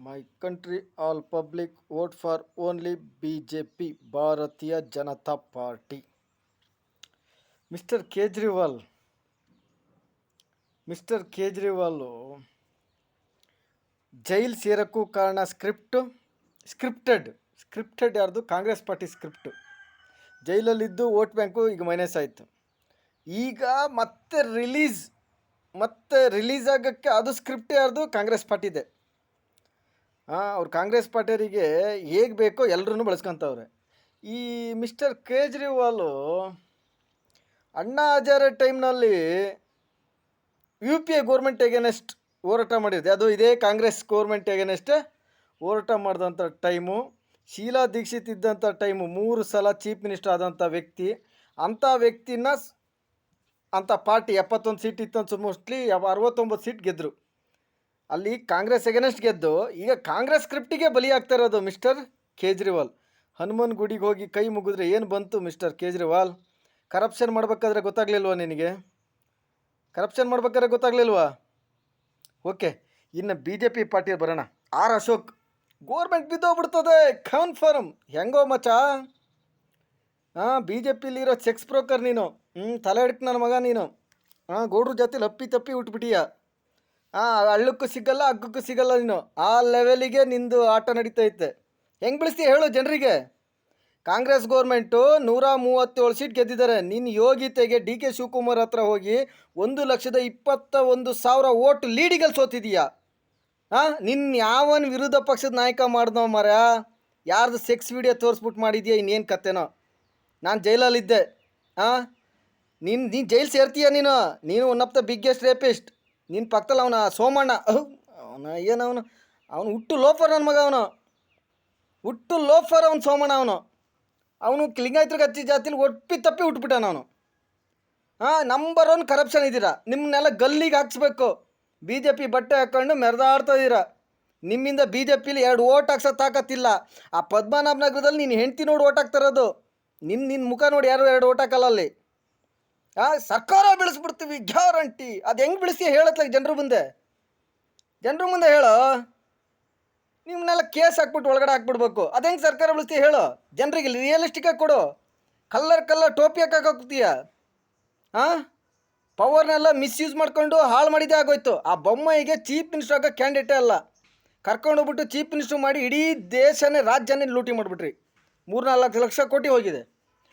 My country all public vote for only BJP Bharatiya Janata party. Mister Kejriwal Kejriwal jail ಸೇರೋಕ್ಕೂ ಕಾರಣ scripted ಯಾರ್ದು? Congress party script. ಜೈಲಲ್ಲಿದ್ದು vote bank ಈಗ minus ಆಯಿತು. ಈಗ ಮತ್ತೆ ರಿಲೀಸ್ ಆಗೋಕ್ಕೆ ಅದು ಸ್ಕ್ರಿಪ್ಟ್ ಯಾರ್ದು? ಕಾಂಗ್ರೆಸ್ ಪಾರ್ಟಿದೆ. ಅವ್ರು ಕಾಂಗ್ರೆಸ್ ಪಾರ್ಟಿಯವರಿಗೆ ಹೇಗೆ ಬೇಕೋ ಎಲ್ಲರೂ ಬಳಸ್ಕೊತವ್ರೆ. ಈ ಮಿಸ್ಟರ್ ಕೇಜ್ರಿವಾಲು ಅಣ್ಣಾ ಹಜಾರೆ ಟೈಮ್ನಲ್ಲಿ UPA ಗೌರ್ಮೆಂಟ್ ಎಗೇನೆಸ್ಟ್ ಹೋರಾಟ ಮಾಡಿದೆ. ಅದು ಇದೇ ಕಾಂಗ್ರೆಸ್ ಗೌರ್ಮೆಂಟ್ ಎಗೇನೆಸ್ಟ್ ಹೋರಾಟ ಮಾಡಿದಂಥ ಟೈಮು. ಶೀಲಾ ದೀಕ್ಷಿತ್ ಇದ್ದಂಥ ಟೈಮು 3 ಸಲ ಚೀಫ್ ಮಿನಿಸ್ಟರ್ ಆದಂಥ ವ್ಯಕ್ತಿ. ಅಂಥ ವ್ಯಕ್ತಿನ ಅಂಥ ಪಾರ್ಟಿ 71 ಸೀಟ್ ಇತ್ತು, ಮೋಸ್ಟ್ಲಿ 69 ಸೀಟ್ ಗೆದ್ದರು. ಅಲ್ಲಿ ಕಾಂಗ್ರೆಸ್ ಎಗೇನೆಸ್ಟ್ ಗೆದ್ದು ಈಗ ಕಾಂಗ್ರೆಸ್ ಸ್ಕ್ರಿಪ್ಟಿಗೆ ಬಲಿಯಾಗ್ತಾ ಇರೋದು ಮಿಸ್ಟರ್ ಕೇಜ್ರಿವಾಲ್. ಹನುಮನ್ ಗುಡಿಗೆ ಹೋಗಿ ಕೈ ಮುಗಿದ್ರೆ ಏನು ಬಂತು ಮಿಸ್ಟರ್ ಕೇಜ್ರಿವಾಲ್? ಕರಪ್ಷನ್ ಮಾಡಬೇಕಾದ್ರೆ ಗೊತ್ತಾಗಲಿಲ್ವಾ ನಿನಗೆ? ಓಕೆ, ಇನ್ನು BJP ಪಾರ್ಟಿ ಬರೋಣ. ಅಶೋಕ್ ಗೋರ್ಮೆಂಟ್ ಬಿದ್ದೋಗ್ಬಿಡ್ತದೆ ಕನ್ಫರ್ಮ್. ಹೆಂಗೋ ಮಚ? BJPಲಿರೋ ಸೆಕ್ಸ್ ಬ್ರೋಕರ್ ನೀನು. ತಲೆ ಹಿಡ್ಕ ನನ್ನ ಮಗ ನೀನು. ಗೌಡ್ರ ಜಾತಿಲಿ ತಪ್ಪಿ ಉಟ್ಬಿಟ್ಟಿಯ. ಹಳ್ಳಕ್ಕೂ ಸಿಗಲ್ಲ, ಹಗ್ಗಕ್ಕೂ ಸಿಗಲ್ಲ ನೀನು. ಆ ಲೆವೆಲಿಗೆ ನಿಂದು ಆಟ ನಡೀತೈತೆ. ಹೆಂಗೆ ಬೆಳೆಸ್ತೀಯ ಹೇಳು ಜನರಿಗೆ? ಕಾಂಗ್ರೆಸ್ ಗೋರ್ಮೆಂಟು 137 ಸೀಟ್ ಗೆದ್ದಿದ್ದಾರೆ. ನಿನ್ನ ಯೋಗಿತೆಗೆ DK ಶಿವಕುಮಾರ್ ಹತ್ರ ಹೋಗಿ 1,21,000 ವೋಟ್ ಲೀಡಿಗಲ್ಲಿ ಸೋತಿದೀಯಾ? ನಿನ್ನ ಯಾವನ್ ವಿರೋಧ ಪಕ್ಷದ ನಾಯಕ ಮಾಡ್ದವ ಮರ? ಯಾರ್ದು ಸೆಕ್ಸ್ ವಿಡಿಯೋ ತೋರಿಸ್ಬಿಟ್ಟು ಮಾಡಿದ್ಯಾ? ಇನ್ನೇನು ಕತೆನೋ? ನಾನು ಜೈಲಲ್ಲಿದ್ದೆ. ನೀನು ಜೈಲು ಸೇರ್ತೀಯ ನೀನು one of the biggest rapist. ನಿನ್ನ ಪಕ್ಕದಲ್ಲಿ ಅವನ ಸೋಮಣ್ಣ, ಅವನು ಹುಟ್ಟು ಲೋಫರ್. ನನ್ನ ಮಗ ಅವನು ಹುಟ್ಟು ಲೋಫರ್. ಅವನು ಸೋಮಣ್ಣ ಅವನು ಲಿಂಗಾಯತರಿಗೆ ಹಚ್ಚಿ ಜಾತಿಲಿ ತಪ್ಪಿ ಹುಟ್ಬಿಟ್ಟಾನ ಅವನು. ನಂಬರ್ 1 ಕರಪ್ಷನ್ ಇದ್ದೀರಾ. ನಿಮ್ಮನ್ನೆಲ್ಲ ಗಲ್ಲಿಗೆ ಹಾಕ್ಸ್ಬೇಕು. BJP ಬಟ್ಟೆ ಹಾಕ್ಕೊಂಡು ಮೆರೆದಾಡ್ತಾ ಇದ್ದೀರಾ. ನಿಮ್ಮಿಂದ BJPಲಿ 2 ಓಟ್ ಹಾಕ್ಸೋ ತಾಕತ್ತಿಲ್ಲ. ಆ ಪದ್ಮನಾಭ ನಗರದಲ್ಲಿ ನೀನು ಹೆಂಡ್ತಿ ನೋಡಿ ಓಟ್ ಹಾಕ್ತಾರದು. ನಿನ್ನ ಮುಖ ನೋಡಿ ಯಾರು 2 ಓಟ್ ಹಾಕಲ್ಲ ಅಲ್ಲಿ. ಸರ್ಕಾರ ಬೆಳೆಸ್ಬಿಡ್ತೀವಿ ಗ್ಯಾರಂಟಿ. ಅದು ಹೆಂಗೆ ಬೆಳೆಸ್ತೀಯ ಹೇಳತ್ಲಾಗ ಜನರ ಮುಂದೆ ಹೇಳೋ. ನಿಮ್ಮನ್ನೆಲ್ಲ ಕೇಸ್ ಹಾಕ್ಬಿಟ್ಟು ಒಳಗಡೆ ಹಾಕ್ಬಿಡ್ಬೇಕು. ಅದು ಹೆಂಗೆ ಸರ್ಕಾರ ಬೆಳೆಸ್ತೀಯ ಹೇಳೋ ಜನರಿಗೆ? ರಿಯಲಿಸ್ಟಿಕ್ಕಾಗಿ ಕೊಡು. ಕಲ್ಲರ್ ಟೋಪಿ ಹಾಕೋಗ್ತೀಯ. ಪವರ್ನೆಲ್ಲ ಮಿಸ್ಯೂಸ್ ಮಾಡ್ಕೊಂಡು ಹಾಳು ಮಾಡಿದ್ದೇ ಆಗೋಯ್ತು. ಆ ಬೊಮ್ಮಾಯಿಗೆ ಚೀಫ್ ಮಿನಿಸ್ಟರ್ ಆಗೋ ಕ್ಯಾಂಡಿಡೇಟೇ ಅಲ್ಲ. ಕರ್ಕೊಂಡೋಗ್ಬಿಟ್ಟು ಚೀಫ್ ಮಿನಿಸ್ಟರ್ ಮಾಡಿ ಇಡೀ ದೇಶನೇ ರಾಜ್ಯನೇ ಲೂಟಿ ಮಾಡಿಬಿಟ್ರಿ. 3-4 ಲಕ್ಷ ಕೋಟಿ ಹೋಗಿದೆ.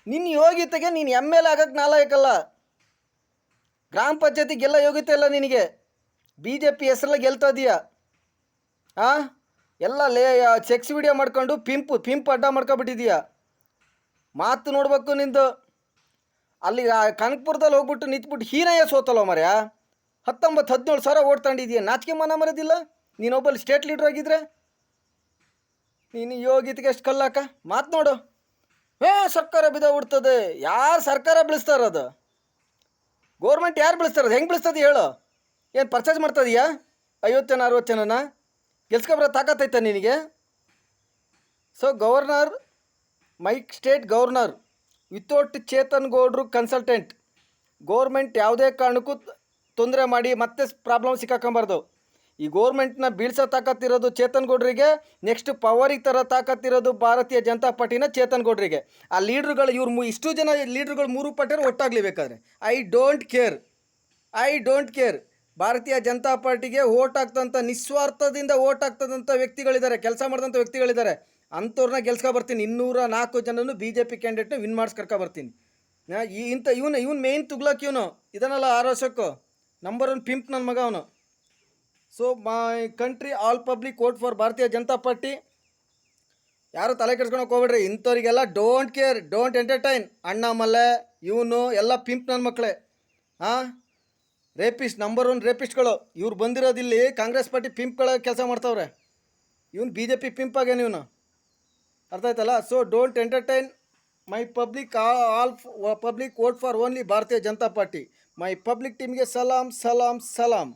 ನಿನ್ನ ಯೋಗ್ಯತೆಗೆ ನೀನು MLA ಆಗೋಕ್ಕೆ ನಾಲಾಯಕಲ್ಲ. ಗ್ರಾಮ ಪಂಚಾಯತಿಗೆಲ್ಲ ಯೋಗ್ಯತೆ ಇಲ್ಲ ನಿನಗೆ. BJP ಹೆಸರೆಲ್ಲ ಗೆಲ್ತಾ ಇದೀಯಾ. ಎಲ್ಲ ಸೆಕ್ಸ್ ವಿಡಿಯೋ ಮಾಡ್ಕೊಂಡು ಪಿಂಪ್ ಅಡ್ಡ ಮಾಡ್ಕೊಬಿಟ್ಟಿದೀಯ. ಮಾತು ನೋಡ್ಬೇಕು ನಿಂದು. ಅಲ್ಲಿ ಕನಕಪುರದಲ್ಲಿ ಹೋಗ್ಬಿಟ್ಟು ನಿಂತ್ಬಿಟ್ಟು ಹೀನಯ್ಯ ಸೋತಲ್ಲ ಮರ್ಯ. 19-17 ಸಾವಿರ ಓಟ್ ತಗೊಂಡಿದೀಯ. ನಾಚಿಕೆ ಮನ ಮರೋದಿಲ್ಲ ನೀನೊಬ್ಬಲ್ಲಿ ಸ್ಟೇಟ್ ಲೀಡ್ರ್ ಆಗಿದ್ರೆ? ನೀನು ಯೋಗ್ಯತೆಗೆ ಎಷ್ಟು ಕಲ್ಲಾಕ ಮಾತು ನೋಡು. ಸರ್ಕಾರ ಬಿದ್ದೋಗ್ಬಿಡ್ತದೆ. ಯಾರು ಸರ್ಕಾರ ಬೆಳೆಸ್ತಾ ಇರೋದು? ಗೋರ್ಮೆಂಟ್ ಯಾರು ಬೆಳೆಸ್ತಾ ಇರೋದು? ಹೆಂಗೆ ಬೆಳೆಸ್ತದೆ ಹೇಳು? ಏನು ಪರ್ಚೇಸ್ ಮಾಡ್ತದೀಯಾ? 50 ಜನ 60 ಜನನ ಗೆಲ್ಸ್ಕೊಬರೋ ತಾಕತ್ತೈತ ನಿನಗೆ? So governor, state governor without Chetan ಗೌಡ್ರು ಕನ್ಸಲ್ಟೆಂಟ್. ಗೋರ್ಮೆಂಟ್ ಯಾವುದೇ ಕಾರಣಕ್ಕೂ ತೊಂದರೆ ಮಾಡಿ ಮತ್ತೆ ಪ್ರಾಬ್ಲಮ್ ಸಿಕ್ಕಾಕೊಂಬಾರ್ದು. ಈ ಗೋರ್ಮೆಂಟ್ನ ಬೀಳ್ಸೋ ತಾಕತ್ತಿರೋದು ಚೇತನ್ ಗೌಡ್ರಿಗೆ. ನೆಕ್ಸ್ಟ್ ಪವರಿಗೆ ತರೋ ತಾಕತ್ತಿರೋದು ಭಾರತೀಯ ಜನತಾ ಪಾರ್ಟಿನ ಚೇತನ್ ಗೌಡ್ರಿಗೆ. ಆ ಲೀಡ್ರುಗಳು ಇಷ್ಟು ಜನ ಲೀಡ್ರುಗಳು 3 ಪಾರ್ಟಿಯವರು ಒಟ್ಟಾಗಲಿ ಬೇಕಾದ್ರೆ. I don't care. ಭಾರತೀಯ ಜನತಾ ಪಾರ್ಟಿಗೆ ಓಟ್ ಆಗ್ತಂಥ ನಿಸ್ವಾರ್ಥದಿಂದ ಓಟ್ ಆಗ್ತದಂಥ ವ್ಯಕ್ತಿಗಳಿದ್ದಾರೆ, ಕೆಲಸ ಮಾಡಿದಂಥ ವ್ಯಕ್ತಿಗಳಿದ್ದಾರೆ. ಅಂಥವ್ರನ್ನ ಗೆಲ್ಸ್ಕೊಬರ್ತೀನಿ. 204 ಜನನು BJP ಕ್ಯಾಂಡಿಡೇಟ್ನ ವಿನ್ ಮಾಡಿಸ್ ಕರ್ಕೊಬರ್ತೀನಿ. ಇವನು ಮೇಯ್ನ್ ತುಗ್ಲಕ್ ಇದನ್ನೆಲ್ಲ ಆರೋಸಕ್ಕೂ ನಂಬರ್ 1 ಪಿಂಪ್ ನನ್ನ ಮಗ ಅವನು. So my country all public vote for ಭಾರತೀಯ ಜನತಾ ಪಾರ್ಟಿ. ಯಾರು ತಲೆ ಕೆಡ್ಸ್ಕೊಳಕ್ಕೆ ಹೋಗ್ಬೇಡ್ರಿ. ಇಂಥವ್ರಿಗೆಲ್ಲ don't care, don't entertain. Annamalai ಇವನು ಎಲ್ಲ ಪಿಂಪ್ ನನ್ನ ಮಕ್ಕಳೇ. ರೇಪಿಸ್ಟ್, ನಂಬರ್ 1 ರೇಪಿಸ್ಟ್ಗಳು ಇವ್ರು ಬಂದಿರೋದಿಲ್ಲಿ. ಕಾಂಗ್ರೆಸ್ ಪಾರ್ಟಿ ಪಿಂಪ್ಗಳ ಕೆಲಸ ಮಾಡ್ತಾವ್ರೆ. ಇವನು BJP ಪಿಂಪ್ ಆಗೇನು ಇವನು, ಅರ್ಥ ಆಯ್ತಲ್ಲ? So don't entertain my public. All public vote for only ಭಾರತೀಯ ಜನತಾ ಪಾರ್ಟಿ. ಮೈ ಪಬ್ಲಿಕ್ ಟೀಮ್ಗೆ ಸಲಾಂ.